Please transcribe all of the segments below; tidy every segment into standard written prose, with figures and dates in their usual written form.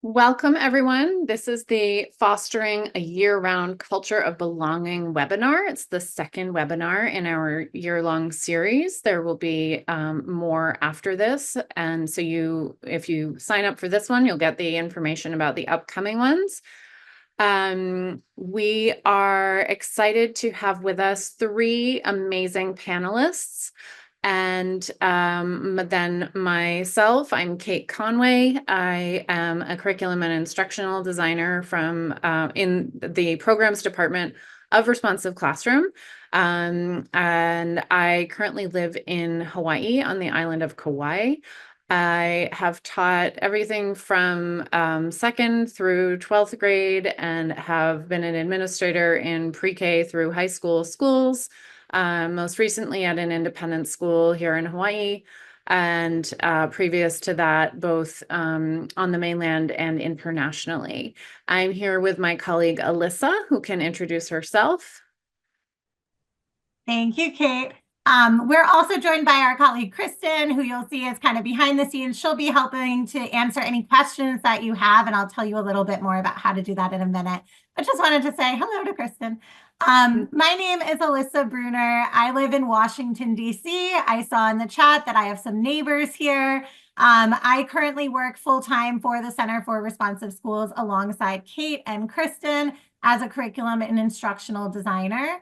Welcome, everyone. This is the Fostering a Year-Round Culture of Belonging webinar. It's the second webinar in our year-long series. There will be more after this. And so if you sign up for this one, you'll get the information about the upcoming ones. We are excited to have with us three amazing panelists. And then myself, I'm Kate Conway. I am a curriculum and instructional designer from in the programs department of Responsive Classroom. And I currently live in Hawaii on the island of Kauai. I have taught everything from 2nd through 12th grade and have been an administrator in pre-K through high school schools. Most recently at an independent school here in Hawaii, and previous to that, both on the mainland and internationally. I'm here with my colleague, Alyssa, who can introduce herself. Thank you, Kate. We're also joined by our colleague, Kristen, who you'll see is kind of behind the scenes. She'll be helping to answer any questions that you have, and I'll tell you a little bit more about how to do that in a minute. But just wanted to say hello to Kristen. My name is Alyssa Bruner. I live in Washington, D.C. I saw in the chat that I have some neighbors here. I currently work full-time for the Center for Responsive Schools alongside Kate and Kristen as a curriculum and instructional designer.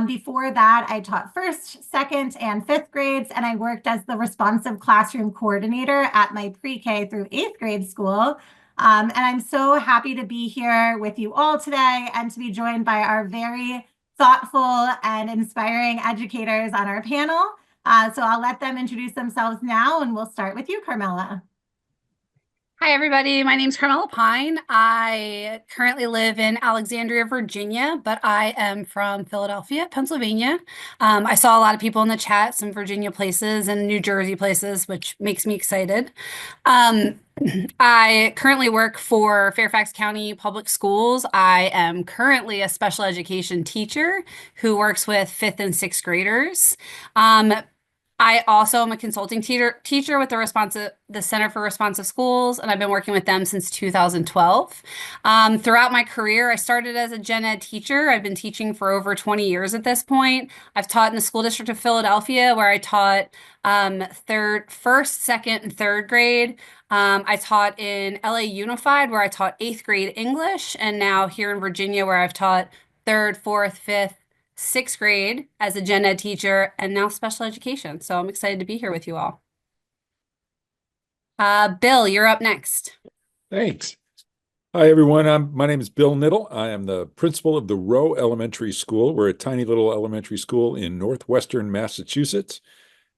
Before that, I taught 1st, 2nd, and 5th grades, and I worked as the responsive classroom coordinator at my pre-K through 8th grade school. And I'm so happy to be here with you all today and to be joined by our very thoughtful and inspiring educators on our panel. So I'll let them introduce themselves now, and we'll start with you, Carmela. Hi, everybody. My name is Carmela Pine. I currently live in Alexandria, Virginia, but I am from Philadelphia, Pennsylvania. I saw a lot of people in the chat, some Virginia places and New Jersey places, which makes me excited. I currently work for Fairfax County Public Schools. I am currently a special education teacher who works with 5th and 6th graders. I also am a consulting teacher with the Center for Responsive Schools, and I've been working with them since 2012. Throughout my career, I started as a gen ed teacher. I've been teaching for over 20 years at this point. I've taught in the school district of Philadelphia, where I taught 1st, 2nd, and 3rd grade. I taught in LA Unified, where I taught 8th grade English, and now here in Virginia, where I've taught 3rd, 4th, 5th, 6th grade as a gen ed teacher, and now special education. So I'm excited to be here with you all. Bill, you're up next. Thanks. Hi, everyone. My name is Bill Knittle. I am the principal of the Rowe Elementary School. We're a tiny little elementary school in northwestern Massachusetts,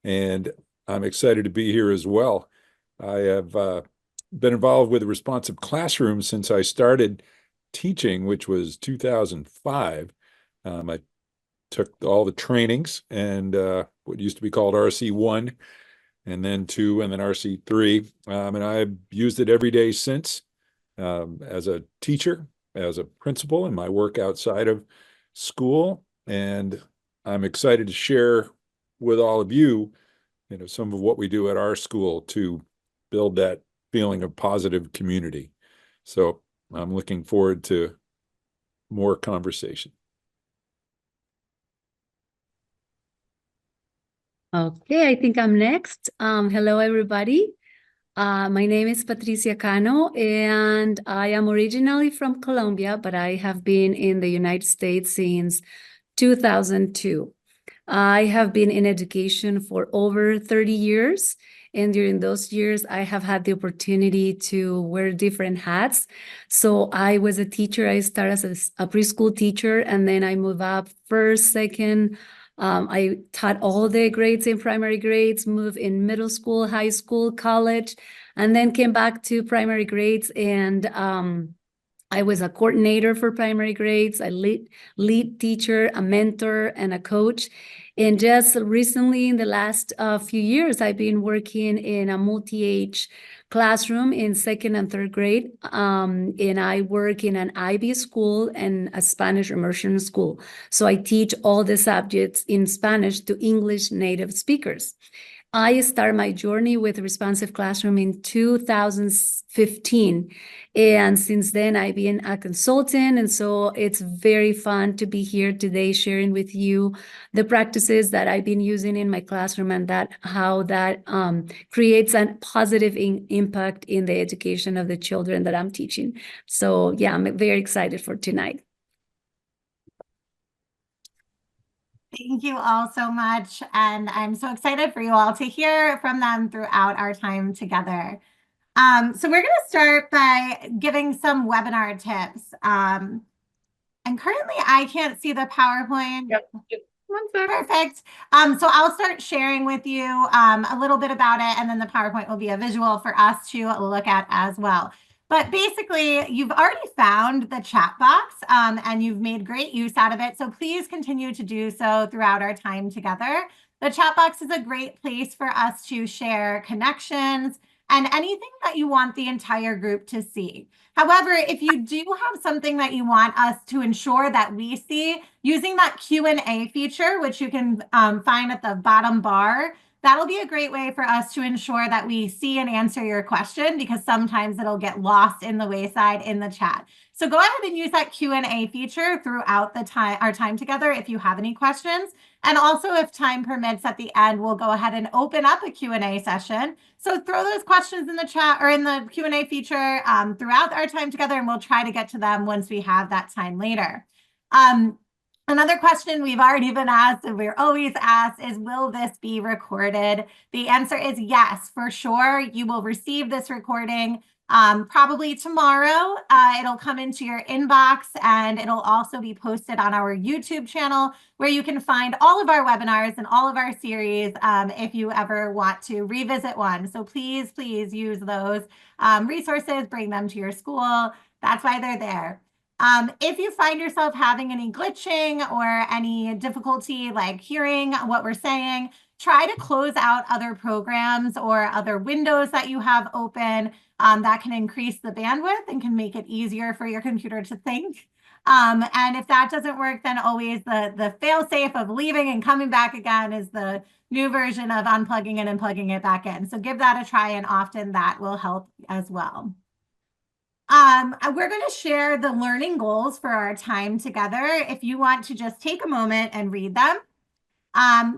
and I'm excited to be here as well. I have been involved with the Responsive Classroom since I started teaching, which was 2005. I took all the trainings and what used to be called RC1, and then 2, and then RC3. And I've used it every day since as a teacher, as a principal, in my work outside of school. And I'm excited to share with all of you, some of what we do at our school to build that feeling of positive community. So I'm looking forward to more conversation. Okay, I think I'm next. Hello, everybody. My name is Patricia Cano, and I am originally from Colombia, but I have been in the United States since 2002. I have been in education for over 30 years, and during those years, I have had the opportunity to wear different hats. So I was a teacher. I started as a preschool teacher, and then I moved up 1st, 2nd. I taught all the grades in primary grades, moved in middle school, high school, college, and then came back to primary grades. And I was a coordinator for primary grades, a lead teacher, a mentor, and a coach. And just recently, in the last few years, I've been working in a multi-age classroom in 2nd and 3rd grade. And I work in an IB school and a Spanish immersion school. So I teach all the subjects in Spanish to English native speakers. I started my journey with Responsive Classroom in 2015, And since then, I've been a consultant. And so it's very fun to be here today sharing with you the practices that I've been using in my classroom and how that creates a positive impact in the education of the children that I'm teaching. So yeah, I'm very excited for tonight. Thank you all so much. And I'm so excited for you all to hear from them throughout our time together. So we're going to start by giving some webinar tips. And currently I can't see the PowerPoint. Yep. One sec. Perfect. So I'll start sharing with you a little bit about it, and then the PowerPoint will be a visual for us to look at as well. But basically, you've already found the chat box and you've made great use out of it. So please continue to do so throughout our time together. The chat box is a great place for us to share connections and anything that you want the entire group to see. However, if you do have something that you want us to ensure that we see, using that Q&A feature, which you can find at the bottom bar, that'll be a great way for us to ensure that we see and answer your question, because sometimes it'll get lost in the wayside in the chat. So go ahead and use that Q&A feature throughout our time together if you have any questions. And also, if time permits, at the end, we'll go ahead and open up a Q&A session. So throw those questions in the chat or in the Q&A feature throughout our time together, and we'll try to get to them once we have that time later. Another question we've already been asked and we're always asked is, will this be recorded? The answer is yes, for sure. You will receive this recording probably tomorrow. It'll come into your inbox, and it'll also be posted on our YouTube channel, where you can find all of our webinars and all of our series if you ever want to revisit one. So please, please use those resources, bring them to your school. That's why they're there. If you find yourself having any glitching or any difficulty like hearing what we're saying, try to close out other programs or other windows that you have open. That can increase the bandwidth and can make it easier for your computer to think. And if that doesn't work, then always the fail-safe of leaving and coming back again is the new version of unplugging it and plugging it back in. So give that a try, and often that will help as well. We're going to share the learning goals for our time together. If you want to just take a moment and read them,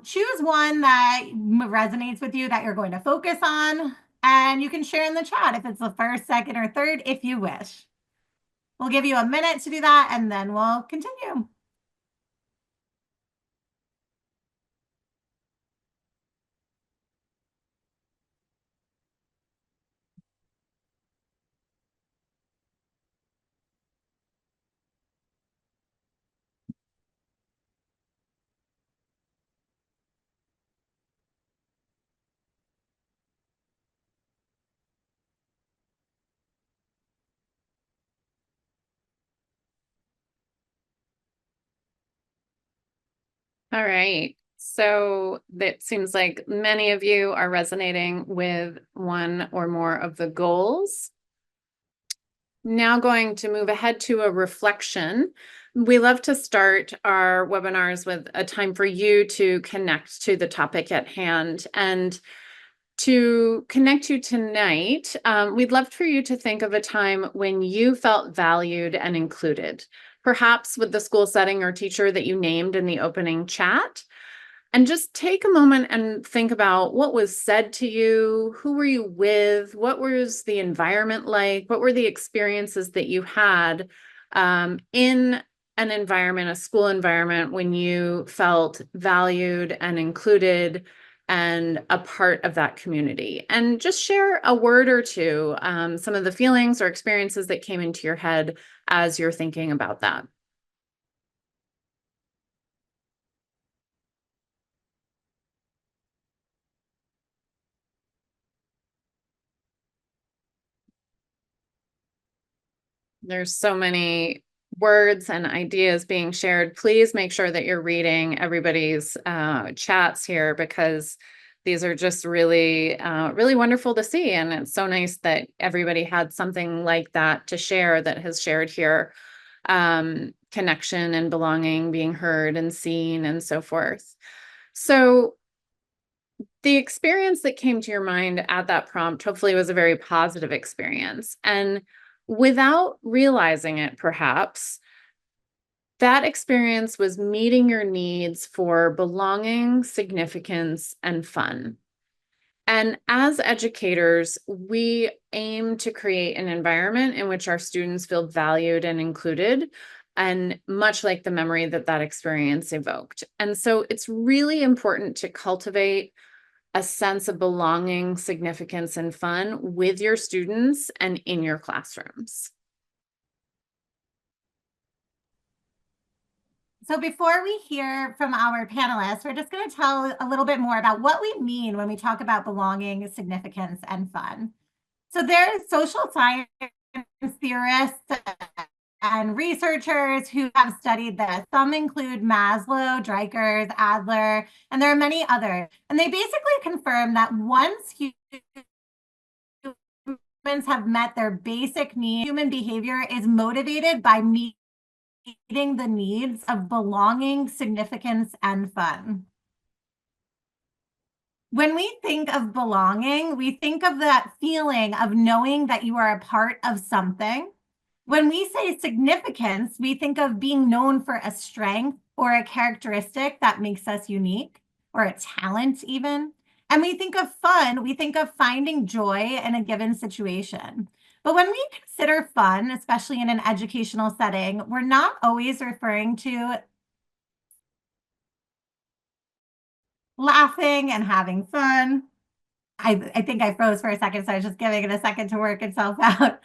choose one that resonates with you that you're going to focus on, and you can share in the chat if it's the first, second, or third, if you wish. We'll give you a minute to do that, and then we'll continue. All right. So it seems like many of you are resonating with one or more of the goals. Now going to move ahead to a reflection. We love to start our webinars with a time for you to connect to the topic at hand. And to connect you tonight, we'd love for you to think of a time when you felt valued and included, perhaps with the school setting or teacher that you named in the opening chat. And just take a moment and think about what was said to you, who were you with, what was the environment like, what were the experiences that you had in an environment, a school environment, when you felt valued and included and a part of that community. And just share a word or two, some of the feelings or experiences that came into your head as you're thinking about that. There's so many words and ideas being shared. Please make sure that you're reading everybody's chats here, because these are just really, really wonderful to see. And it's so nice that everybody had something like that to share, that has shared here. Connection and belonging, being heard and seen, and so forth. So the experience that came to your mind at that prompt hopefully was a very positive experience. And without realizing it, perhaps, that experience was meeting your needs for belonging, significance, and fun. And as educators, we aim to create an environment in which our students feel valued and included, and much like the memory that that experience evoked. And so it's really important to cultivate a sense of belonging, significance, and fun with your students and in your classrooms. So before we hear from our panelists, we're just going to tell a little bit more about what we mean when we talk about belonging, significance, and fun. So there's social science theorists and researchers who have studied this. Some include Maslow, Dreikers, Adler, and there are many others. And they basically confirm that once humans have met their basic needs, human behavior is motivated by meeting the needs of belonging, significance, and fun. When we think of belonging, we think of that feeling of knowing that you are a part of something. When we say significance, we think of being known for a strength or a characteristic that makes us unique, or a talent even. And we think of fun, we think of finding joy in a given situation. But when we consider fun, especially in an educational setting, we're not always referring to laughing and having fun. I think I froze for a second, so I was just giving it a second to work itself out.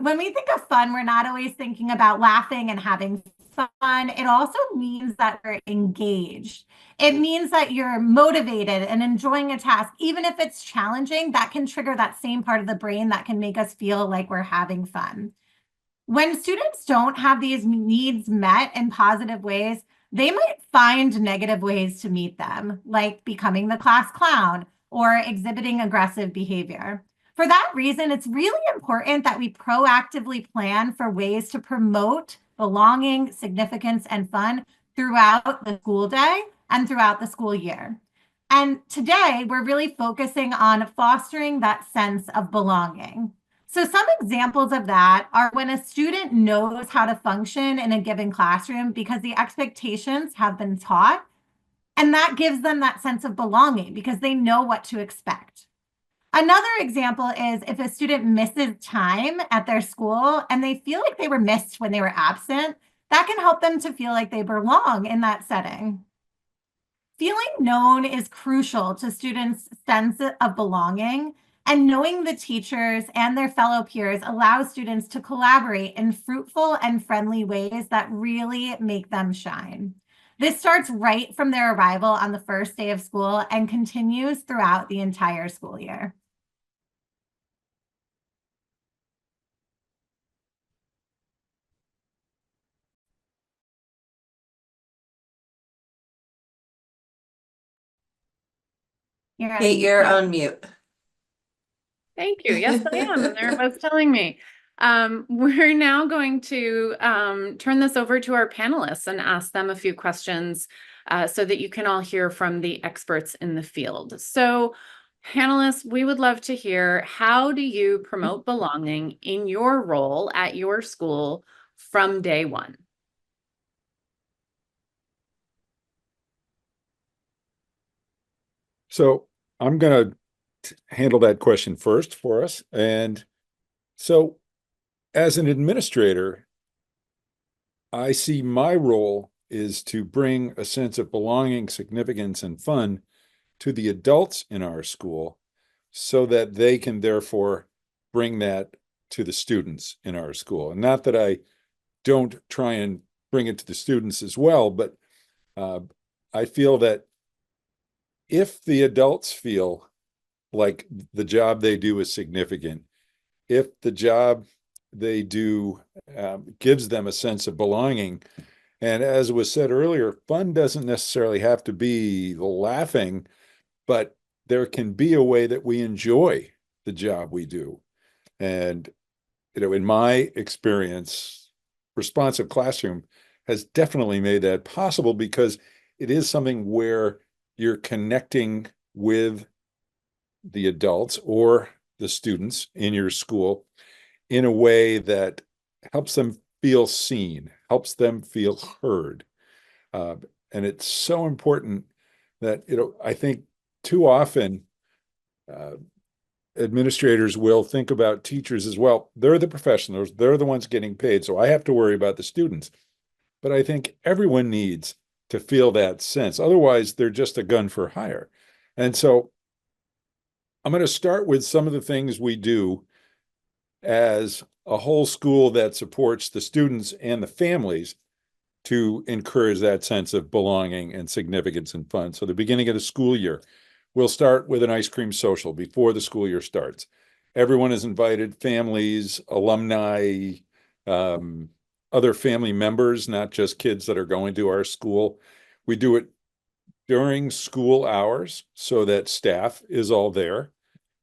When we think of fun, we're not always thinking about laughing and having fun. It also means that we're engaged. It means that you're motivated and enjoying a task, even if it's challenging. That can trigger that same part of the brain that can make us feel like we're having fun. When students don't have these needs met in positive ways, they might find negative ways to meet them, like becoming the class clown or exhibiting aggressive behavior. For that reason, it's really important that we proactively plan for ways to promote belonging, significance, and fun throughout the school day and throughout the school year. And today, we're really focusing on fostering that sense of belonging. So some examples of that are when a student knows how to function in a given classroom because the expectations have been taught, and that gives them that sense of belonging because they know what to expect. Another example is if a student misses time at their school and they feel like they were missed when they were absent, that can help them to feel like they belong in that setting. Feeling known is crucial to students' sense of belonging, and knowing the teachers and their fellow peers allows students to collaborate in fruitful and friendly ways that really make them shine. This starts right from their arrival on the first day of school and continues throughout the entire school year. Kate, you're on mute. Thank you. Yes, I am. And they're both telling me. We're now going to turn this over to our panelists and ask them a few questions so that you can all hear from the experts in the field. So panelists, we would love to hear, how do you promote belonging in your role at your school from day one? So I'm going to handle that question first for us. And so as an administrator, I see my role is to bring a sense of belonging, significance, and fun to the adults in our school so that they can therefore bring that to the students in our school. And not that I don't try and bring it to the students as well, but I feel that if the adults feel like the job they do is significant, if the job they do gives them a sense of belonging, and as was said earlier, fun doesn't necessarily have to be laughing, but there can be a way that we enjoy the job we do. And, in my experience, responsive classroom has definitely made that possible because it is something where you're connecting with the adults or the students in your school in a way that helps them feel seen, helps them feel heard. And it's so important that, I think too often administrators will think about teachers as well. They're the professionals, they're the ones getting paid, so I have to worry about the students. But I think everyone needs to feel that sense. Otherwise, they're just a gun for hire. And so I'm going to start with some of the things we do as a whole school that supports the students and the families to encourage that sense of belonging and significance and fun. So the beginning of the school year, we'll start with an ice cream social before the school year starts. Everyone is invited, families, alumni, other family members, not just kids that are going to our school. We do it during school hours so that staff is all there.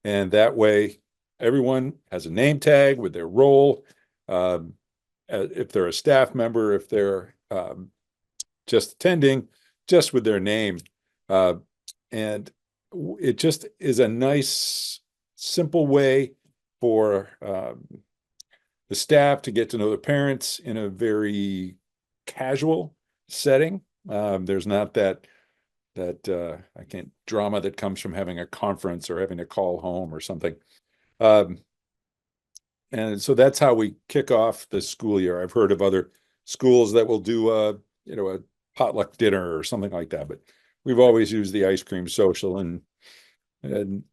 And that way, everyone has a name tag with their role. If they're a staff member, if they're just attending, just with their name. And it just is a nice, simple way for the staff to get to know the parents in a very casual setting. There's not that drama that comes from having a conference or having to call home or something. And so that's how we kick off the school year. I've heard of other schools that will do a potluck dinner or something like that, but we've always used the ice cream social, and the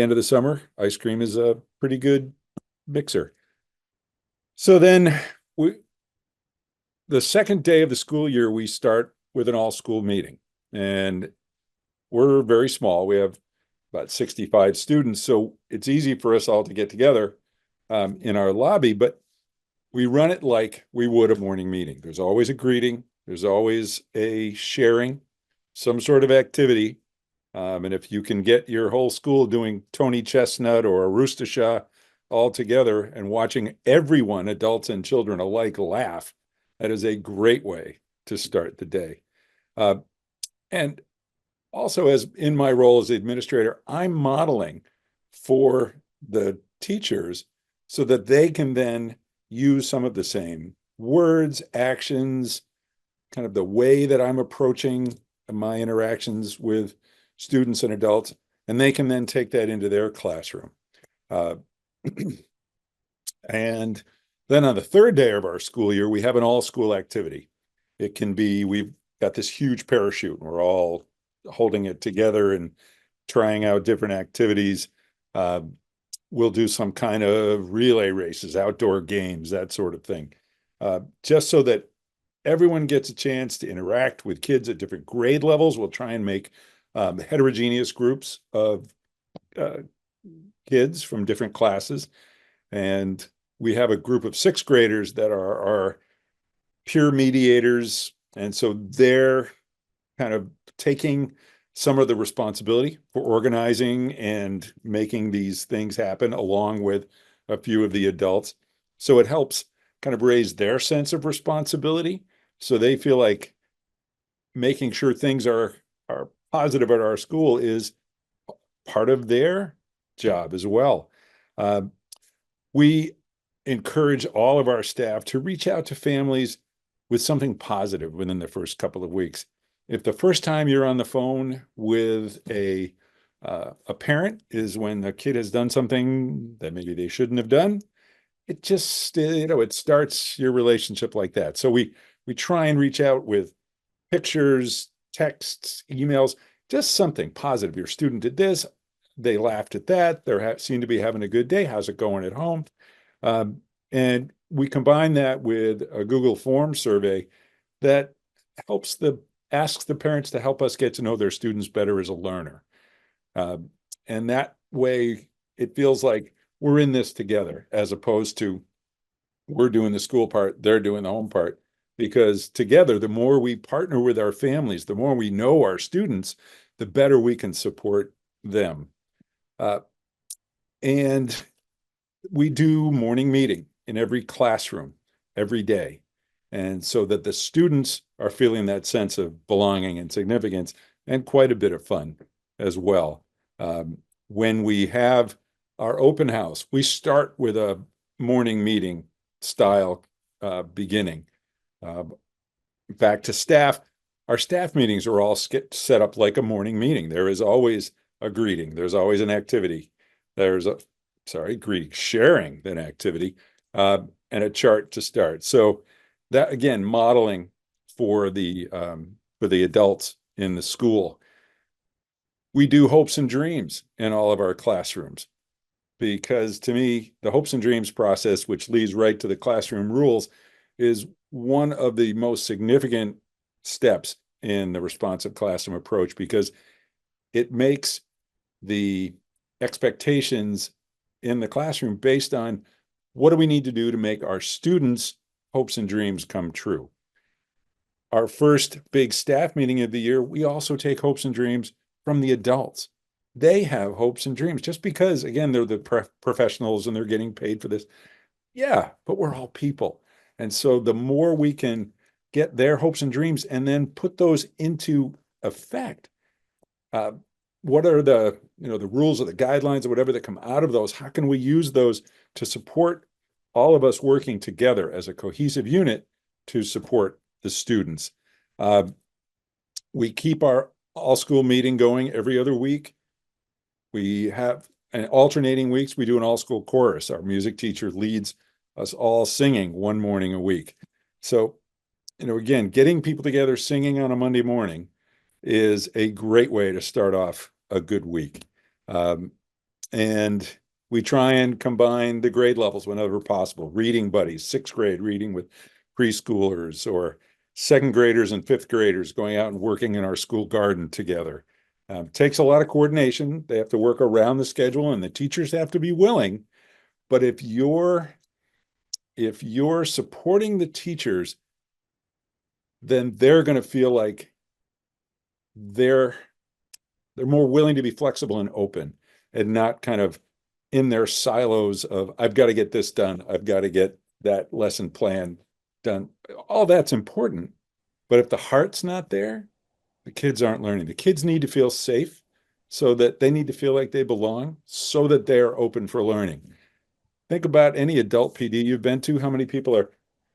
end of the summer, ice cream is a pretty good mixer. So then the second day of the school year, we start with an all-school meeting, and we're very small. We have about 65 students, so it's easy for us all to get together in our lobby, but we run it like we would a morning meeting. There's always a greeting. There's always a sharing, some sort of activity. And if you can get your whole school doing Tony Chestnut or a Rooster all together and watching everyone, adults and children alike, laugh, that is a great way to start the day. And also, as in my role as the administrator, I'm modeling for the teachers so that they can then use some of the same words, actions, kind of the way that I'm approaching my interactions with students and adults, and they can then take that into their classroom. And then on the third day of our school year, we have an all-school activity. It can be, we've got this huge parachute, and we're all holding it together and trying out different activities. We'll do some kind of relay races, outdoor games, that sort of thing, just so that everyone gets a chance to interact with kids at different grade levels. We'll try and make heterogeneous groups of kids from different classes. And we have a group of sixth graders that are our peer mediators. And so they're kind of taking some of the responsibility for organizing and making these things happen along with a few of the adults. So it helps kind of raise their sense of responsibility, so they feel like making sure things are positive at our school is part of their job as well. We encourage all of our staff to reach out to families with something positive within the first couple of weeks. If the first time you're on the phone with a parent is when the kid has done something that maybe they shouldn't have done, it just, it starts your relationship like that. So we try and reach out with pictures, texts, emails, just something positive. Your student did this, they laughed at that, they seem to be having a good day. How's it going at home? And we combine that with a Google Form survey that asks the parents to help us get to know their students better as a learner. And that way it feels like we're in this together, as opposed to we're doing the school part, they're doing the home part. Because together, the more we partner with our families, the more we know our students, the better we can support them. And we do morning meeting in every classroom every day. And so that the students are feeling that sense of belonging and significance, and quite a bit of fun as well. When we have our open house, we start with a morning meeting style beginning. Back to staff, our staff meetings are all set up like a morning meeting. There is always a greeting. There's always an activity. There's a, greeting, sharing an activity, and a chart to start. So that, again, modeling for the adults in the school. We do hopes and dreams in all of our classrooms, because to me, the hopes and dreams process, which leads right to the classroom rules, is one of the most significant steps in the responsive classroom approach, because it makes the expectations in the classroom based on what do we need to do to make our students' hopes and dreams come true. Our first big staff meeting of the year, we also take hopes and dreams from the adults. They have hopes and dreams just because, again, they're the professionals and they're getting paid for this. Yeah, but we're all people. And so the more we can get their hopes and dreams and then put those into effect, what are the rules or the guidelines or whatever that come out of those? How can we use those to support all of us working together as a cohesive unit to support the students? We keep our all-school meeting going every other week. We have an alternating weeks. We do an all-school chorus. Our music teacher leads us all singing one morning a week. So, again, getting people together singing on a Monday morning is a great way to start off a good week. And we try and combine the grade levels whenever possible. Reading buddies, 6th grade reading with preschoolers, or 2nd graders and 5th graders going out and working in our school garden together. Takes a lot of coordination. They have to work around the schedule and the teachers have to be willing. But if you're supporting the teachers, then they're going to feel like they're more willing to be flexible and open, and not kind of in their silos of, I've got to get this done, I've got to get that lesson plan done. All that's important, but if the heart's not there, the kids aren't learning. The kids need to feel safe, so that they need to feel like they belong, so that they're open for learning. Think about any adult PD you've been to. How many people are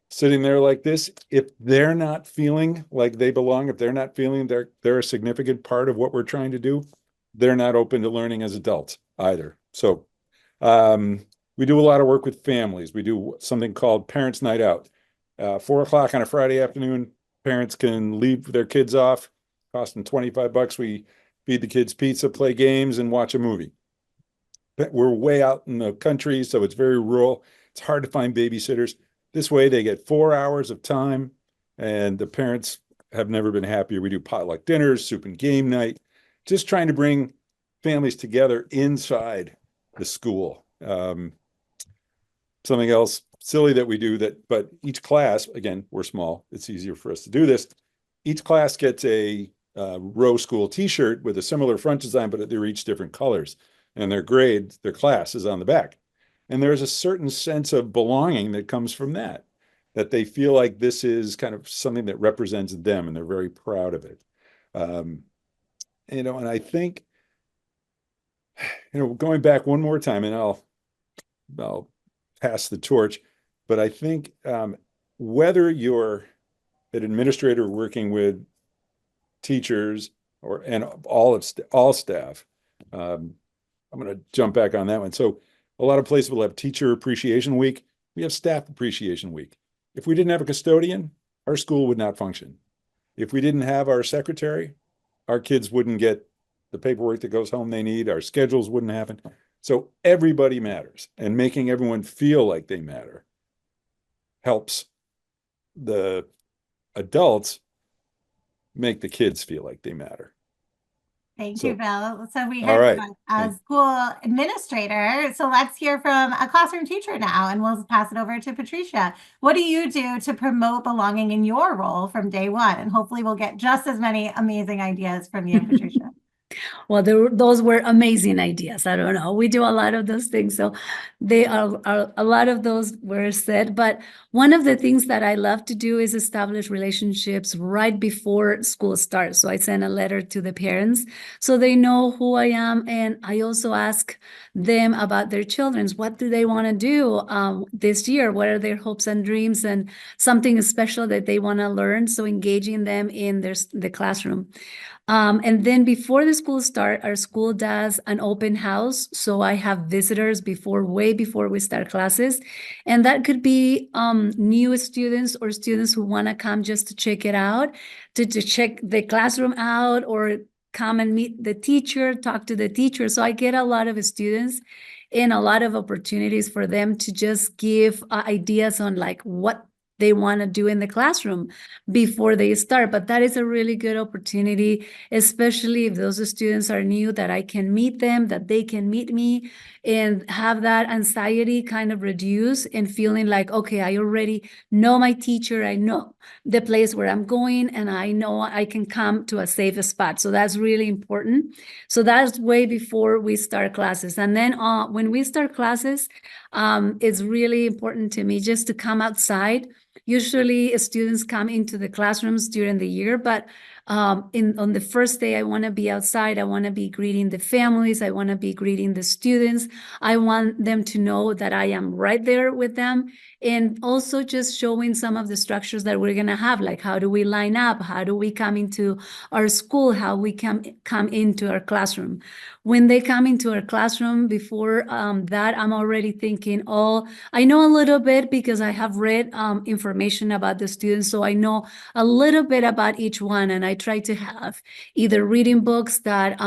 sitting there like this? If they're not feeling like they belong, if they're not feeling they're a significant part of what we're trying to do, they're not open to learning as adults either. So we do a lot of work with families. We do something called Parents' Night Out. 4 o'clock on a Friday afternoon, parents can leave their kids off, costing $25. We feed the kids pizza, play games, and watch a movie. We're way out in the country, so it's very rural. It's hard to find babysitters. This way they get 4 hours of time, and the parents have never been happier. We do potluck dinners, soup and game night, just trying to bring families together inside the school. Something else silly that we do but each class, again, we're small, it's easier for us to do this. Each class gets a row school t-shirt with a similar front design, but they're each different colors, and their grade, their class is on the back. And there's a certain sense of belonging that comes from that they feel like this is kind of something that represents them, and they're very proud of it. And I think, going back one more time, and I'll pass the torch, but I think whether you're an administrator working with teachers and all staff, I'm going to jump back on that one. So a lot of places will have Teacher Appreciation Week. We have Staff Appreciation Week. If we didn't have a custodian, our school would not function. If we didn't have our secretary, our kids wouldn't get the paperwork that goes home they need. Our schedules wouldn't happen. So everybody matters, and making everyone feel like they matter helps the adults make the kids feel like they matter. Thank you, Bill. So we all have right. a school administrator. So let's hear from a classroom teacher now, and we'll pass it over to Patricia. What do you do to promote belonging in your role from day one? And hopefully we'll get just as many amazing ideas from you, Patricia. Well, those were amazing ideas. I don't know. We do a lot of those things. So a lot of those were said. But one of the things that I love to do is establish relationships right before school starts. So I send a letter to the parents so they know who I am. And I also ask them about their children's. What do they want to do this year? What are their hopes and dreams and something special that they want to learn? So engaging them in the classroom. And then before the school start, our school does an open house. So I have visitors way before we start classes. And that could be new students or students who want to come just to check it out, to check the classroom out or come and meet the teacher, talk to the teacher. So I get a lot of students and a lot of opportunities for them to just give ideas on like what they want to do in the classroom before they start. But that is a really good opportunity, especially if those students are new, that I can meet them, that they can meet me, and have that anxiety kind of reduce and feeling like, okay, I already know my teacher, I know the place where I'm going, and I know I can come to a safe spot. So that's really important. So that's way before we start classes. And then when we start classes, it's really important to me just to come outside. Usually students come into the classrooms during the year, but on the first day, I want to be outside. I want to be greeting the families. I want to be greeting the students. I want them to know that I am right there with them. And also just showing some of the structures that we're going to have, like how do we line up? How do we come into our school? How we come into our classroom? When they come into our classroom, before that, I'm already thinking, I know a little bit because I have read information about the students. So I know a little bit about each one. And I try to have either reading books that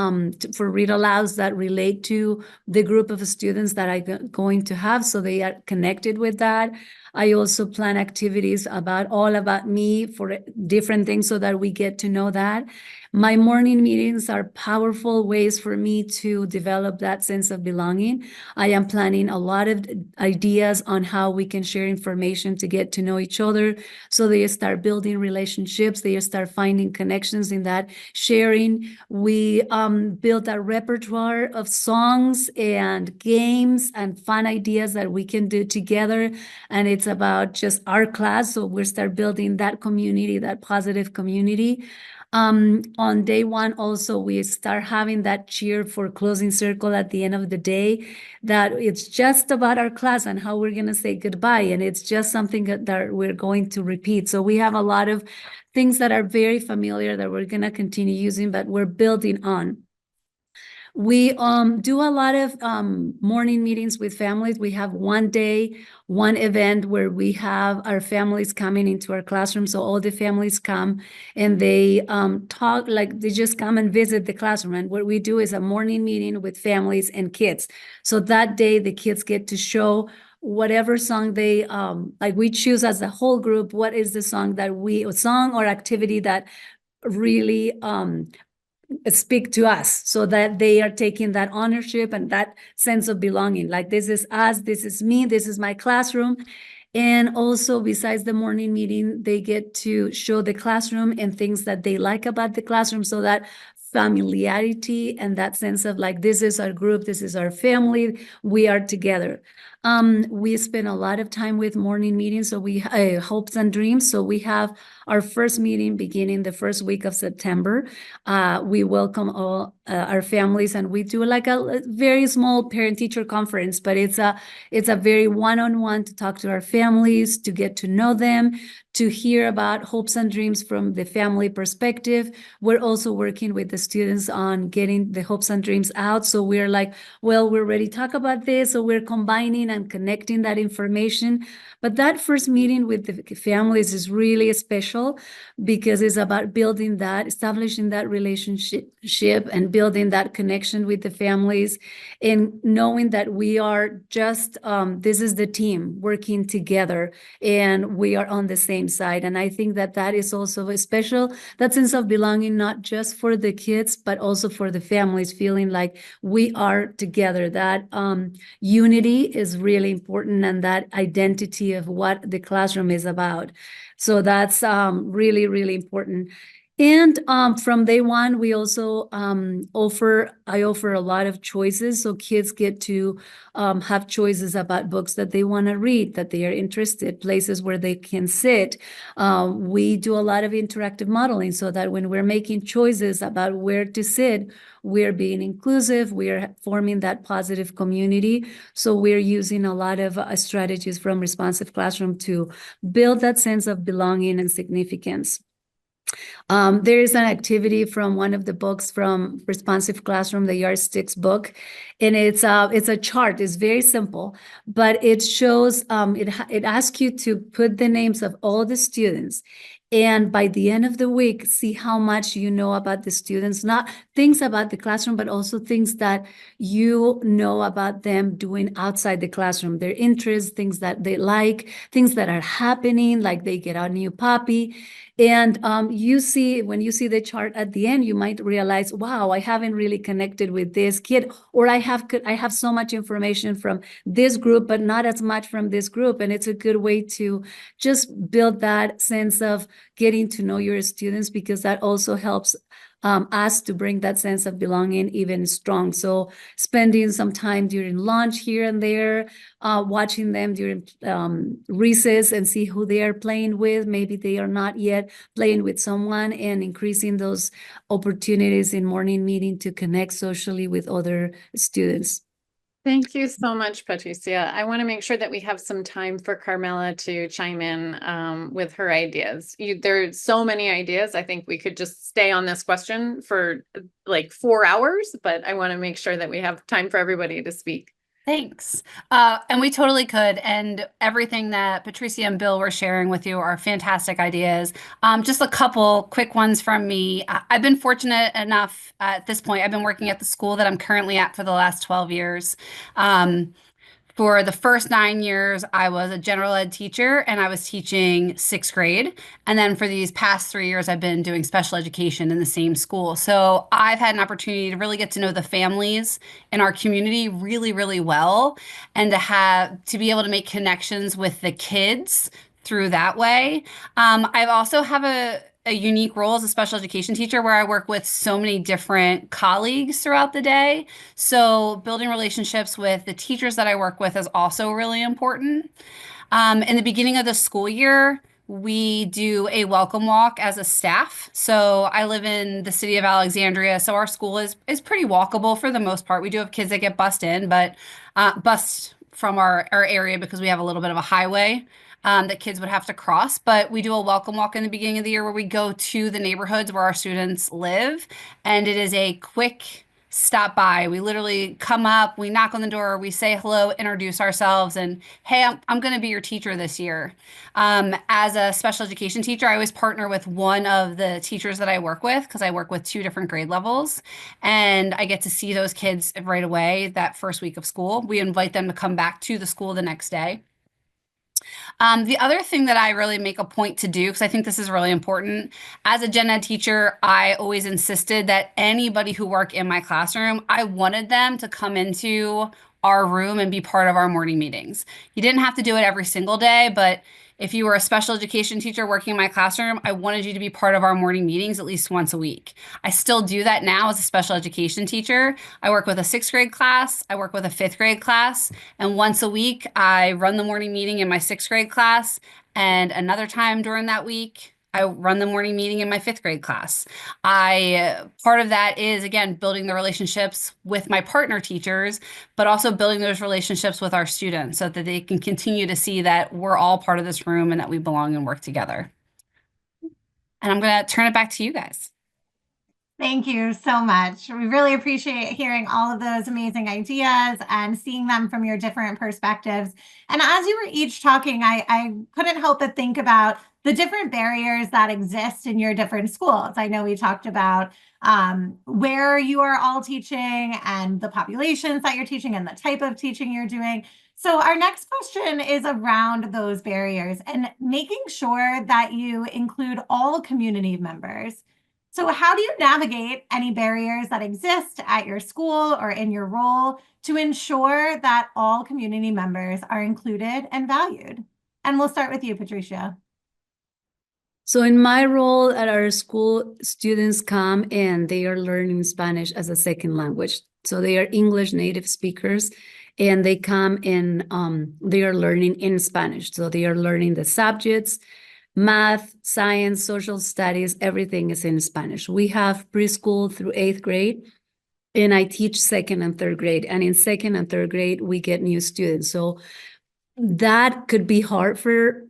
for read alouds that relate to the group of students that I'm going to have, so they are connected with that. I also plan activities all about me for different things so that we get to know that. My morning meetings are powerful ways for me to develop that sense of belonging. I am planning a lot of ideas on how we can share information to get to know each other. So they start building relationships. They start finding connections in that sharing. We built a repertoire of songs and games and fun ideas that we can do together. And it's about just our class. So we start building that community, that positive community. On day one, also, we start having that cheer for closing circle at the end of the day, that it's just about our class and how we're going to say goodbye. And it's just something that we're going to repeat. So we have a lot of things that are very familiar that we're going to continue using, but we're building on. We do a lot of morning meetings with families. We have one event where we have our families coming into our classroom. So all the families come and they talk, like they just come and visit the classroom. And what we do is a morning meeting with families and kids. So that day the kids get to show whatever song they like. We choose as a whole group, what is the song or activity that really speak to us, so that they are taking that ownership and that sense of belonging. Like, this is us, this is me, this is my classroom. And also, besides the morning meeting, they get to show the classroom and things that they like about the classroom, so that familiarity and that sense of like, this is our group, this is our family, we are together. We spend a lot of time with morning meetings, so we hopes and dreams. So we have our first meeting beginning the first week of September. We welcome all our families, and we do like a very small parent-teacher conference, but it's a very one-on-one to talk to our families, to get to know them, to hear about hopes and dreams from the family perspective. We're also working with the students on getting the hopes and dreams out. So we're like, well, we're ready to talk about this. So we're combining and connecting that information. But that first meeting with the families is really special, because it's about building that, establishing that relationship and building that connection with the families, and knowing that we are just, this is the team working together and we are on the same side. And I think that that is also a special, that sense of belonging, not just for the kids, but also for the families, feeling like we are together. That unity is really important, and that identity of what the classroom is about. So that's really, really important. And from day one, we also I offer a lot of choices. So kids get to have choices about books that they want to read, that they are interested, places where they can sit. We do a lot of interactive modeling so that when we're making choices about where to sit, we're being inclusive, we're forming that positive community. So we're using a lot of strategies from Responsive Classroom to build that sense of belonging and significance. There is an activity from one of the books from Responsive Classroom, the Yardsticks book, and it's a chart. It's very simple, but it shows it asks you to put the names of all the students, and by the end of the week, see how much you know about the students, not things about the classroom, but also things that you know about them doing outside the classroom, their interests, things that they like, things that are happening, like they get a new puppy. And you see, when you see the chart at the end, you might realize, wow, I haven't really connected with this kid, or I have so much information from this group, but not as much from this group. And it's a good way to just build that sense of getting to know your students, because that also helps us to bring that sense of belonging even strong. So spending some time during lunch here and there, watching them during recess and see who they are playing with. Maybe they are not yet playing with someone, and increasing those opportunities in morning meeting to connect socially with other students. Thank you so much, Patricia. I want to make sure that we have some time for Carmela to chime in with her ideas. There's so many ideas. I think we could just stay on this question for like 4 hours, but I want to make sure that we have time for everybody to speak. Thanks. And we totally could. And everything that Patricia and Bill were sharing with you are fantastic ideas. Just a couple quick ones from me. I've been fortunate enough at this point. I've been working at the school that I'm currently at for the last 12 years. For the first 9 years, I was a general ed teacher and I was teaching 6th grade. And then for these past 3 years, I've been doing special education in the same school. So I've had an opportunity to really get to know the families in our community really, really well, and to be able to make connections with the kids through that way. I've also have a unique role as a special education teacher where I work with so many different colleagues throughout the day. So building relationships with the teachers that I work with is also really important. In the beginning of the school year, we do a welcome walk as a staff. So I live in the city of Alexandria, so our school is pretty walkable for the most part. We do have kids that get bussed in, but bussed from our area because we have a little bit of a highway that kids would have to cross. But we do a welcome walk in the beginning of the year where we go to the neighborhoods where our students live, and it is a quick stop by. We literally come up, we knock on the door, we say hello, introduce ourselves, and hey, I'm going to be your teacher this year. As a special education teacher, I always partner with one of the teachers that I work with because I work with 2 different grade levels, and I get to see those kids right away that first week of school. We invite them to come back to the school the next day. The other thing that I really make a point to do, because I think this is really important, as a gen ed teacher, I always insisted that anybody who worked in my classroom, I wanted them to come into our room and be part of our morning meetings. You didn't have to do it every single day, but if you were a special education teacher working in my classroom, I wanted you to be part of our morning meetings at least once a week. I still do that now as a special education teacher. I work with a 6th grade class, I work with a 5th grade class, and once a week I run the morning meeting in my 6th grade class, and another time during that week, I run the morning meeting in my 5th grade class. Part of that is, again, building the relationships with my partner teachers, but also building those relationships with our students so that they can continue to see that we're all part of this room and that we belong and work together. And I'm going to turn it back to you guys. Thank you so much. We really appreciate hearing all of those amazing ideas and seeing them from your different perspectives. And as you were each talking, I couldn't help but think about the different barriers that exist in your different schools. I know we talked about where you are all teaching and the populations that you're teaching and the type of teaching you're doing. So our next question is around those barriers and making sure that you include all community members. So how do you navigate any barriers that exist at your school or in your role to ensure that all community members are included and valued? And we'll start with you, Patricia. So in my role at our school, students come and they are learning Spanish as a second language. So they are English native speakers and they come and they are learning in Spanish. So they are learning the subjects, math, science, social studies, everything is in Spanish. We have preschool through 8th grade, and I teach second and third grade. And in second and third grade, we get new students. So that could be hard for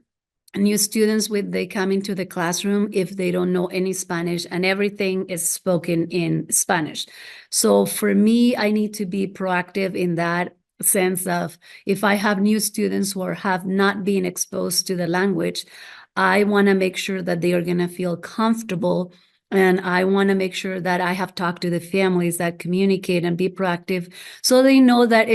new students when they come into the classroom if they don't know any Spanish and everything is spoken in Spanish. So for me, I need to be proactive in that sense of if I have new students who have not been exposed to the language, I want to make sure that they are going to feel comfortable. And I want to make sure that I have talked to the families that communicate and be proactive so they know that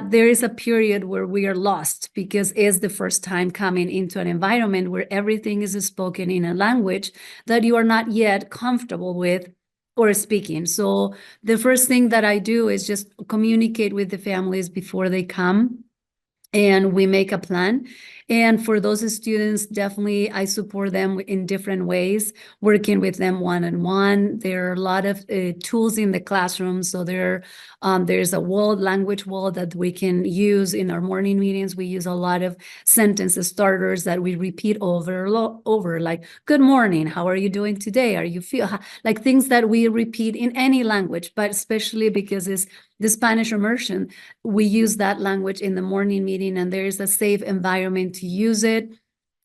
there is a period where we are lost because it's the first time coming into an environment where everything is spoken in a language that you are not yet comfortable with or speaking. So the first thing that I do is just communicate with the families before they come, and we make a plan. And for those students, definitely I support them in different ways, working with them one-on-one. There are a lot of tools in the classroom. So there's a language wall that we can use in our morning meetings. We use a lot of sentence starters that we repeat over, like, good morning, how are you doing today? Are you like things that we repeat in any language, but especially because it's the Spanish immersion, we use that language in the morning meeting, and there is a safe environment to use it,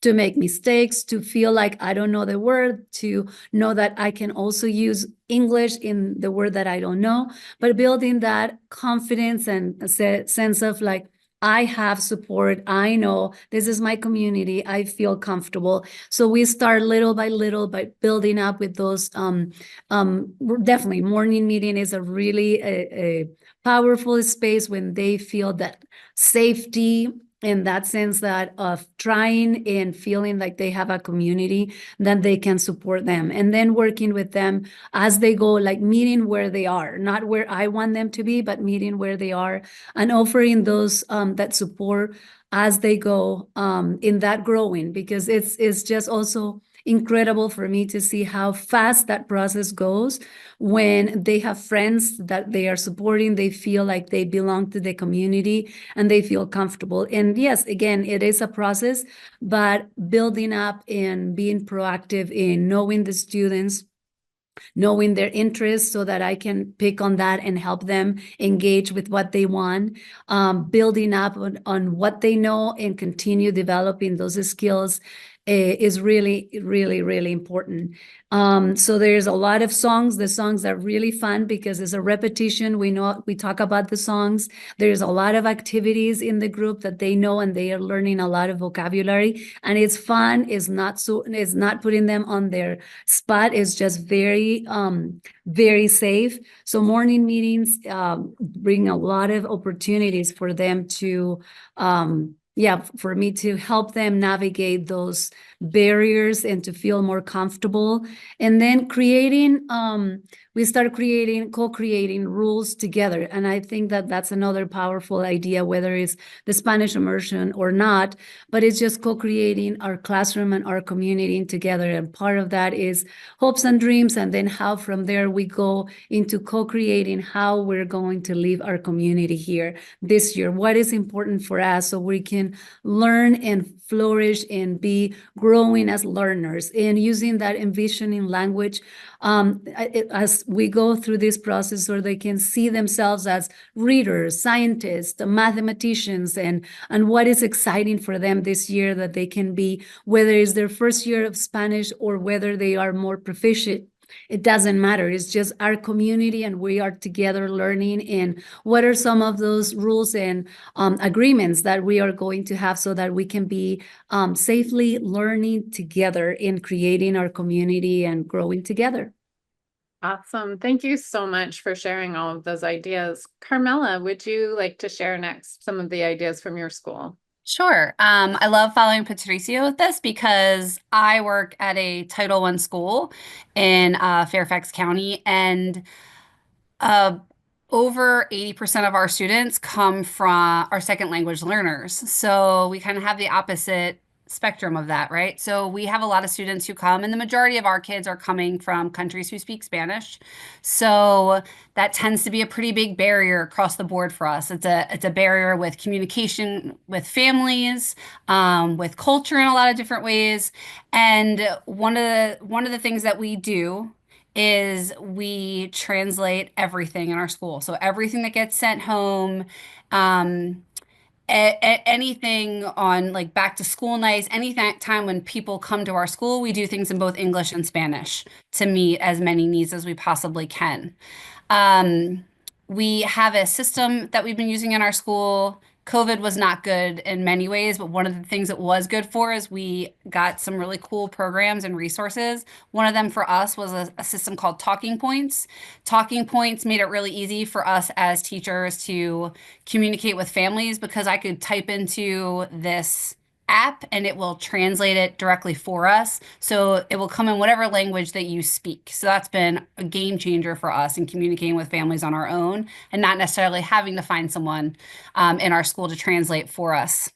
to make mistakes, to feel like I don't know the word, to know that I can also use English in the word that I don't know, but building that confidence and a sense of like, I have support. I know this is my community. I feel comfortable. So we start little by little by building up with those. Definitely, morning meeting is a really a powerful space when they feel that safety, in that sense that of trying and feeling like they have a community that they can support them, and then working with them as they go, like meeting where they are, not where I want them to be, but meeting where they are and offering those that support as they go in that growing, because it's just also incredible for me to see how fast that process goes when they have friends that they are supporting, they feel like they belong to the community and they feel comfortable. And yes, again, it is a process, but building up and being proactive in knowing the students, knowing their interests so that I can pick on that and help them engage with what they want, building up on what they know and continue developing those skills is really, really, really important. So there's a lot of songs. The songs are really fun because it's a repetition. We talk about the songs. There's a lot of activities in the group that they know, and they are learning a lot of vocabulary. And it's fun. It's not putting them on their spot. It's just very, very safe. So morning meetings bring a lot of opportunities for them to for me to help them navigate those barriers and to feel more comfortable. And then we start co-creating rules together. And I think that that's another powerful idea, whether it's the Spanish immersion or not, but it's just co-creating our classroom and our community together. And part of that is hopes and dreams. And then how from there we go into co-creating how we're going to live our community here this year. What is important for us so we can learn and flourish and be growing as learners, and using that envisioning language as we go through this process, so they can see themselves as readers, scientists, mathematicians, and what is exciting for them this year that they can be, whether it's their first year of Spanish or whether they are more proficient. It doesn't matter. It's just our community, and we are together learning. And what are some of those rules and agreements that we are going to have so that we can be safely learning together in creating our community and growing together. Awesome. Thank you so much for sharing all of those ideas. Carmela, would you like to share next some of the ideas from your school? Sure. I love following Patricia with this because I work at a Title I school in Fairfax County, and over 80% of our students come from our second language learners. So we kind of have the opposite spectrum of that, right? So we have a lot of students who come, and the majority of our kids are coming from countries who speak Spanish. So that tends to be a pretty big barrier across the board for us. It's a barrier with communication with families, with culture in a lot of different ways. And one of the things that we do is we translate everything in our school. So everything that gets sent home, anything on like back to school nights, any time when people come to our school, we do things in both English and Spanish to meet as many needs as we possibly can. Um, we have a system that we've been using in our school. COVID was not good in many ways, but one of the things it was good for is we got some really cool programs and resources. One of them for us was a system called Talking Points. Talking Points made it really easy for us as teachers to communicate with families because I could type into this app and it will translate it directly for us. So it will come in whatever language that you speak. So that's been a game changer for us in communicating with families on our own and not necessarily having to find someone in our school to translate for us.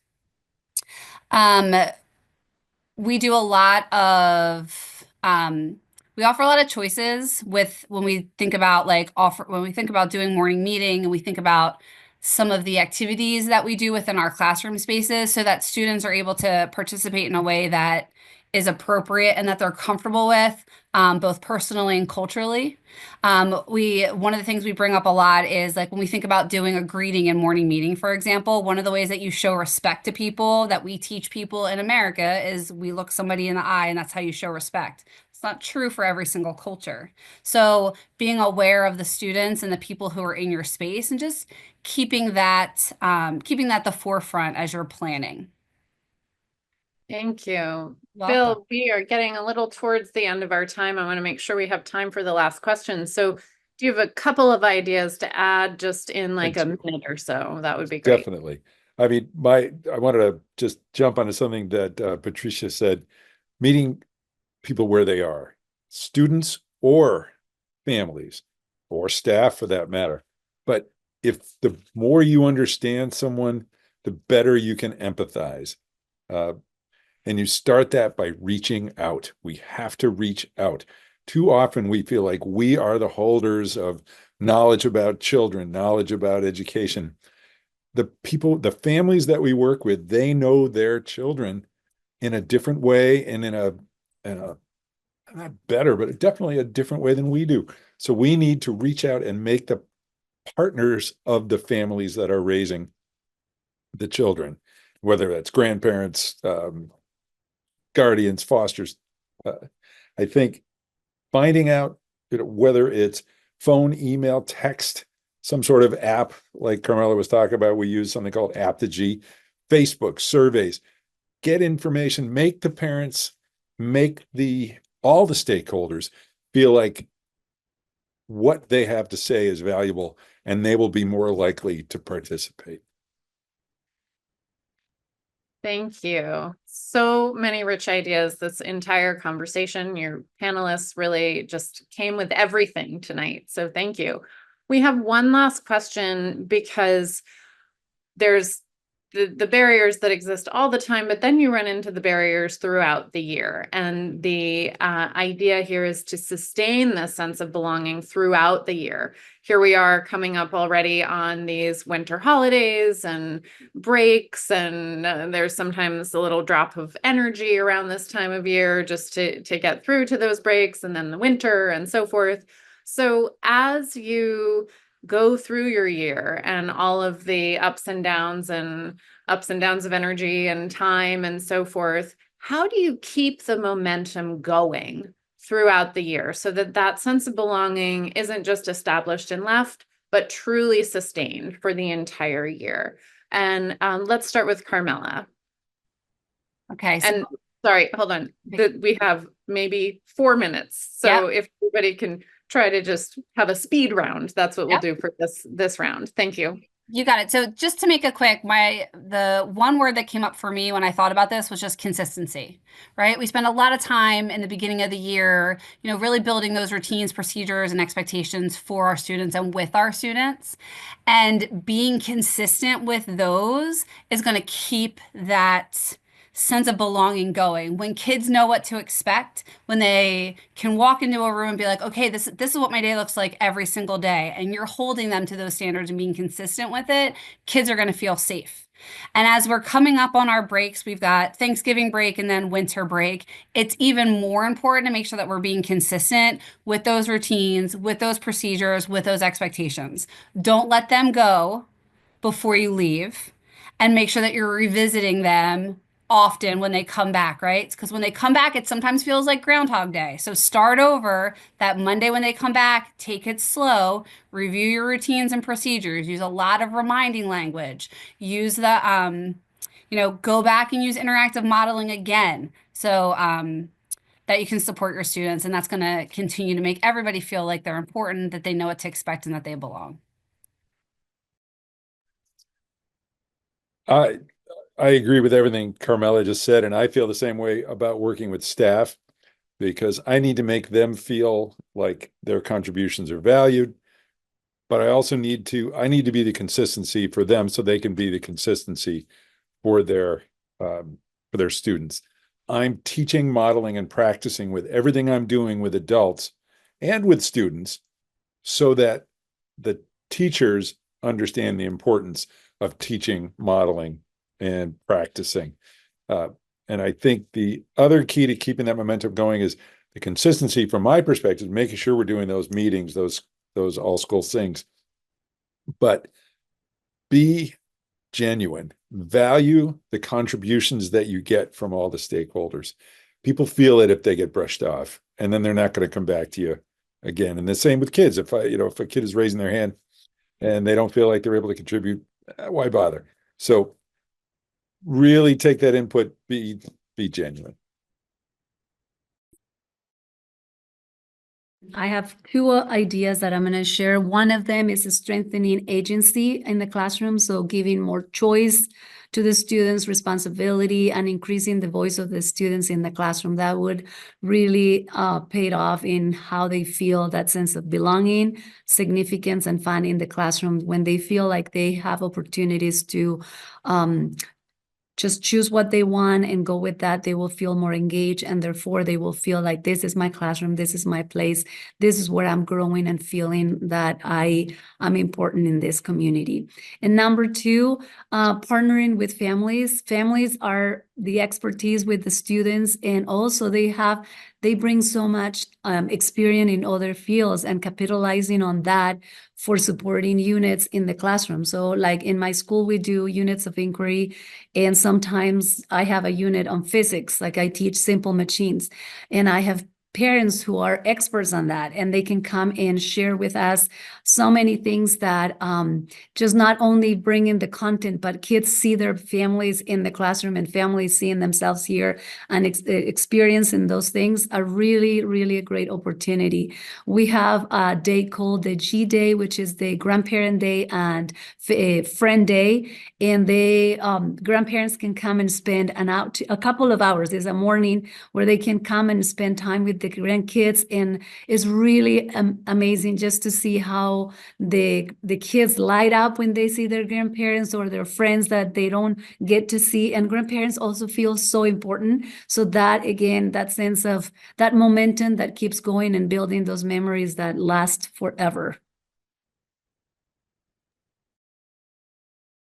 We do a lot of we offer a lot of choices with when we think about when we think about doing morning meeting and we think about some of the activities that we do within our classroom spaces so that students are able to participate in a way that is appropriate and that they're comfortable with, both personally and culturally. One of the things we bring up a lot is like when we think about doing a greeting and morning meeting, for example, one of the ways that you show respect to people that we teach people in America is we look somebody in the eye and that's how you show respect. It's not true for every single culture. So being aware of the students and the people who are in your space and just keeping that the forefront as you're planning. Thank you. Welcome. Bill, we are getting a little towards the end of our time. I want to make sure we have time for the last question. So do you have a couple of ideas to add just in like a minute or so? That would be great. Definitely. I mean, I wanted to just jump onto something that Patricia said, meeting people where they are, students or families or staff for that matter. But if the more you understand someone, the better you can empathize. And you start that by reaching out. We have to reach out. Too often we feel like we are the holders of knowledge about children, knowledge about education. The families that we work with, they know their children in a different way and in a not better, but definitely a different way than we do. So we need to reach out and make the partners of the families that are raising the children, whether that's grandparents, guardians, fosters. I think finding out whether it's phone, email, text, some sort of app, like Carmela was talking about, we use something called Aptogy, Facebook, surveys, get information, make the parents, make all the stakeholders feel like what they have to say is valuable and they will be more likely to participate. Thank you. So many rich ideas. This entire conversation, your panelists really just came with everything tonight. So thank you. We have one last question because there's the barriers that exist all the time, but then you run into the barriers throughout the year. And the idea here is to sustain this sense of belonging throughout the year. Here we are coming up already on these winter holidays and breaks, and there's sometimes a little drop of energy around this time of year just to get through to those breaks, and then the winter and so forth. So as you go through your year and all of the ups and downs of energy and time and so forth, how do you keep the momentum going throughout the year so that that sense of belonging isn't just established and left, but truly sustained for the entire year? And let's start with Carmela. Okay. And sorry, hold on. We have maybe 4 minutes. So if everybody can try to just have a speed round, that's what we'll do for this round. Thank you. You got it. So just to make it quick, the one word that came up for me when I thought about this was just consistency, right? We spend a lot of time in the beginning of the year, really building those routines, procedures, and expectations for our students and with our students. And being consistent with those is going to keep that sense of belonging going. When kids know what to expect, when they can walk into a room and be like, okay, this is what my day looks like every single day, and you're holding them to those standards and being consistent with it, kids are going to feel safe. And as we're coming up on our breaks, we've got Thanksgiving break and then winter break. It's even more important to make sure that we're being consistent with those routines, with those procedures, with those expectations. Don't let them go before you leave, and make sure that you're revisiting them often when they come back, right? Because when they come back, it sometimes feels like Groundhog Day. So start over that Monday when they come back, take it slow, review your routines and procedures, use a lot of reminding language, use the, go back and use interactive modeling again. So, that you can support your students, and that's going to continue to make everybody feel like they're important, that they know what to expect, and that they belong. I agree with everything Carmela just said, and I feel the same way about working with staff because I need to make them feel like their contributions are valued, but I also need to be the consistency for them so they can be the consistency for their students. I'm teaching, modeling, and practicing with everything I'm doing with adults and with students so that the teachers understand the importance of teaching, modeling, and practicing. And I think the other key to keeping that momentum going is the consistency from my perspective, making sure we're doing those meetings, those all school things, but be genuine, value the contributions that you get from all the stakeholders. People feel it if they get brushed off, and then they're not going to come back to you again. And the same with kids. If a kid is raising their hand and they don't feel like they're able to contribute, why bother? So really take that input, be genuine. I have two ideas that I'm going to share. One of them is strengthening agency in the classroom, so giving more choice to the students, responsibility, and increasing the voice of the students in the classroom. That would really pay off in how they feel that sense of belonging, significance, and fun in the classroom when they feel like they have opportunities to just choose what they want and go with that. They will feel more engaged, and therefore they will feel like this is my classroom, this is my place, this is where I'm growing and feeling that I'm important in this community. And number two, partnering with families. Families are the expertise with the students, and also they bring so much experience in other fields, and capitalizing on that for supporting units in the classroom. So like in my school, we do units of inquiry, and sometimes I have a unit on physics, like I teach simple machines, and I have parents who are experts on that, and they can come and share with us so many things that just not only bring in the content, but kids see their families in the classroom, and families seeing themselves here and experiencing those things are really, really a great opportunity. We have a day called the G Day, which is the grandparent day and friend day, and they grandparents can come and spend a couple of hours. There's a morning where they can come and spend time with the grandkids, and it's really amazing just to see how the kids light up when they see their grandparents or their friends that they don't get to see. And grandparents also feel so important. So that, again, that sense of that momentum that keeps going and building those memories that last forever.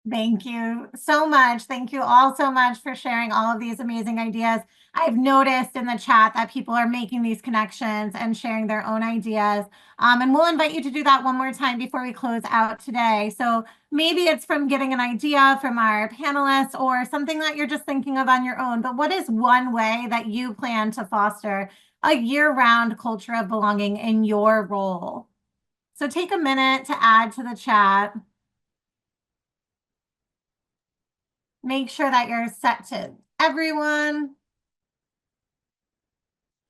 Thank you so much. Thank you all so much for sharing all of these amazing ideas. I've noticed in the chat that people are making these connections and sharing their own ideas. And we'll invite you to do that one more time before we close out today. So maybe it's from getting an idea from our panelists or something that you're just thinking of on your own. But what is one way that you plan to foster a year-round culture of belonging in your role? So take a minute to add to the chat. Make sure that you're set to everyone.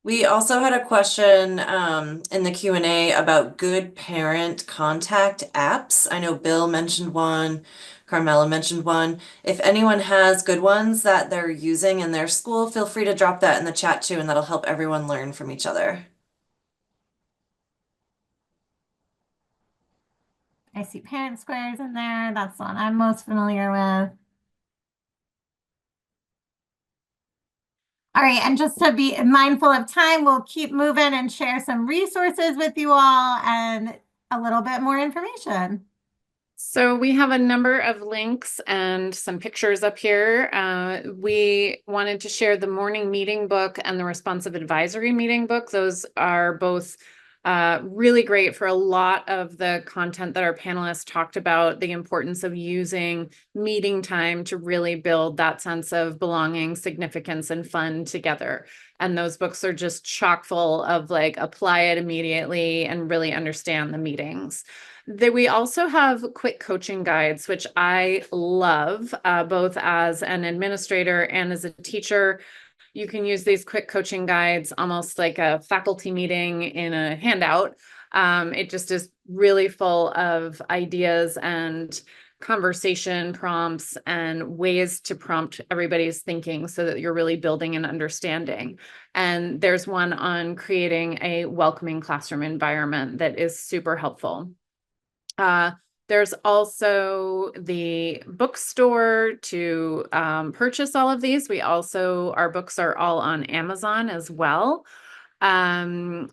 We also had a question in the Q&A about good parent contact apps. I know Bill mentioned one, Carmela mentioned one. If anyone has good ones that they're using in their school, feel free to drop that in the chat too, and that'll help everyone learn from each other. I see Parent Squares in there. That's the one I'm most familiar with. All right, and just to be mindful of time, we'll keep moving and share some resources with you all and a little bit more information. So we have a number of links and some pictures up here. We wanted to share the morning meeting book and the responsive advisory meeting book. Those are both really great for a lot of the content that our panelists talked about, the importance of using meeting time to really build that sense of belonging, significance, and fun together. And those books are just chock full of like, apply it immediately and really understand the meetings. We also have quick coaching guides, which I love, both as an administrator and as a teacher. You can use these quick coaching guides almost like a faculty meeting in a handout. It just is really full of ideas and conversation prompts and ways to prompt everybody's thinking so that you're really building an understanding. And there's one on creating a welcoming classroom environment that is super helpful. There's also the bookstore to purchase all of these. Our books are all on Amazon as well. And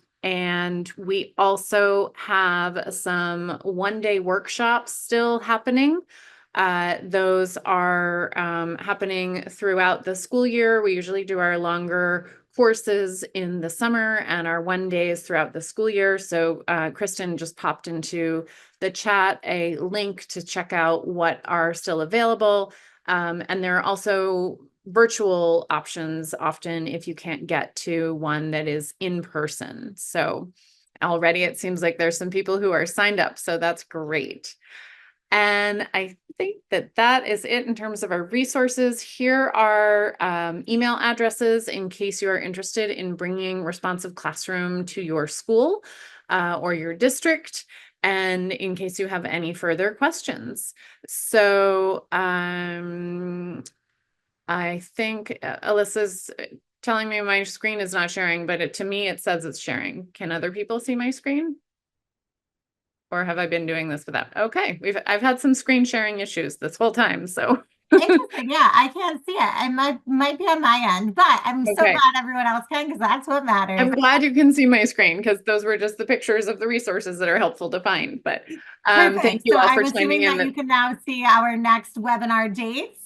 we also have some one-day workshops still happening. Those are happening throughout the school year. We usually do our longer courses in the summer and our one days throughout the school year. So Kristen just popped into the chat a link to check out what are still available. And there are also virtual options often if you can't get to one that is in person. So already it seems like there's some people who are signed up, so that's great. And I think that that is it in terms of our resources. Here are email addresses in case you are interested in bringing responsive classroom to your school or your district, and in case you have any further questions. So I think Alyssa's telling me my screen is not sharing, but to me it says it's sharing. Can other people see my screen? Or have I been doing this without? Okay, I've had some screen sharing issues this whole time, so. Interesting. Yeah, I can't see it. It might be on my end, but I'm so Okay. glad everyone else can because that's what matters. I'm glad you can see my screen because those were just the pictures of the resources that are helpful to find. But thank you So all I'm for assuming chiming in. that you can now see our next webinar dates.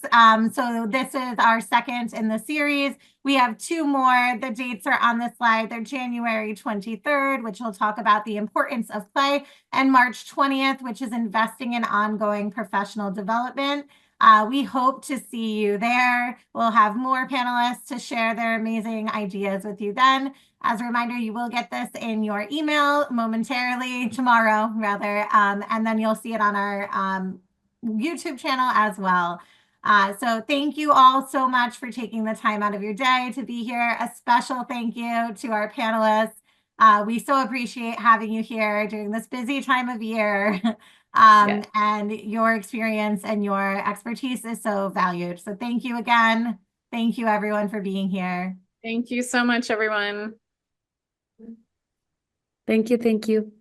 So this is our second in the series. We have two more. The dates are on the slide. They're January 23rd, which will talk about the importance of play, and March 20th, which is investing in ongoing professional development. We hope to see you there. We'll have more panelists to share their amazing ideas with you then. As a reminder, you will get this in your email momentarily, tomorrow rather, and then you'll see it on our YouTube channel as well. So thank you all so much for taking the time out of your day to be here. A special thank you to our panelists. We so appreciate having you here during this busy time of year. Yes. And your experience and your expertise is so valued. So thank you again. Thank you everyone for being here. Thank you so much, everyone. Thank you. Thank you.